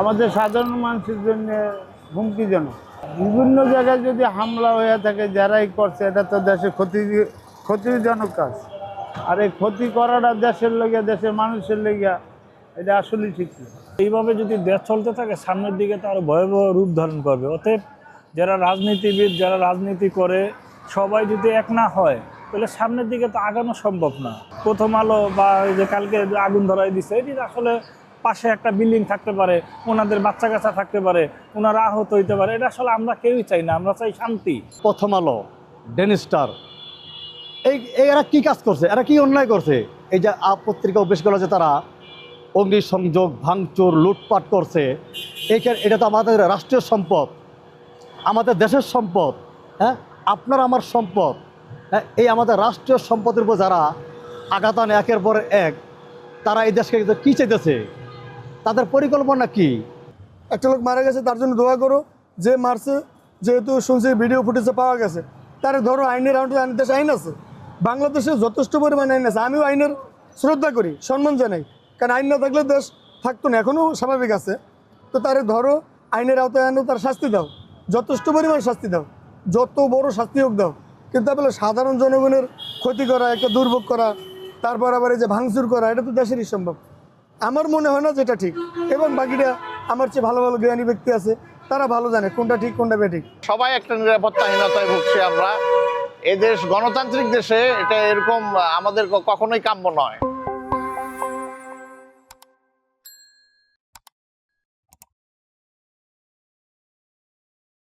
আমাদের সাধারণ মানুষের জন্য হুমকিজনক। বিভিন্ন জায়গায় যদি হামলা হয়ে থাকে যারাই করছে, এটা তো দেশের ক্ষতিজনক কাজ। আর এই ক্ষতি করাটা দেশের লেগে, দেশের মানুষের লেগে, এটা আসলেই ঠিক না। এইভাবে যদি দেশ চলতে থাকে সামনের দিকে তো আরো ভয়াবহ রূপ ধারণ করবে। অতএব যারা রাজনীতিবিদ, যারা রাজনীতি করে, সবাই যদি এক না হয় তাহলে সামনের দিকে তো আগানো সম্ভব না। প্রথম আলো বা এই যে কালকে আগুন ধরাই দিছে, এটি আসলে পাশে একটা বিল্ডিং থাকতে পারে, ওনাদের বাচ্চা কাচ্চা থাকতে পারে, ওনারা আহত হইতে পারে। এটা আসলে আমরা কেউই চাই না, আমরা চাই শান্তি। প্রথম আলো, ডেইলি স্টার, এরা কি কাজ করছে, এরা কি অন্যায় করছে? এই যে পত্রিকা অফিসগুলো যে তারা অগ্নিসংযোগ, ভাঙচুর, লুটপাট করছে, এটা তো আমাদের রাষ্ট্রীয় সম্পদ, আমাদের দেশের সম্পদ। হ্যাঁ, আপনার আমার সম্পদ। হ্যাঁ, এই আমাদের রাষ্ট্রীয় সম্পদের উপর যারা আঘাত আনে একের পর এক, তারা এই দেশকে কী চাইতেছে? তাদের পরিকল্পনা কি? একটা লোক মারা গেছে, তার জন্য দোয়া করো। যে মারছে, যেহেতু শুনছি ভিডিও ফুটেজে পাওয়া গেছে, তার ধরো আইনের আইনের দেশে আইন আছে, বাংলাদেশে যথেষ্ট পরিমাণে আইন আছে। আমিও আইনের শ্রদ্ধা করি, সম্মান জানাই, কারণ আইন না থাকলে দেশ থাকতো না, এখনও স্বাভাবিক আছে। তো তারে ধরো, আইনের আওতায় আনো, তার শাস্তি দাও, যথেষ্ট পরিমাণ শাস্তি দাও, যত বড় শাস্তি হোক দাও। কিন্তু আসলে সাধারণ জনগণের ক্ষতি করা, একটা দুর্ভোগ করা, তারপর আবার এই যে ভাঙচুর করা, এটা তো দেশেরই সম্ভব। আমার মনে হয় না যেটা ঠিক, এবং বাকিটা আমার চেয়ে ভালো ভালো জ্ঞানী ব্যক্তি আছে, তারা ভালো জানে কোনটা ঠিক কোনটা বেঠিক। সবাই একটা নিরাপত্তাহীনতায় ভুগছি আমরা। এদেশ গণতান্ত্রিক দেশে এটা এরকম আমাদের কখনোই কাম্য নয়।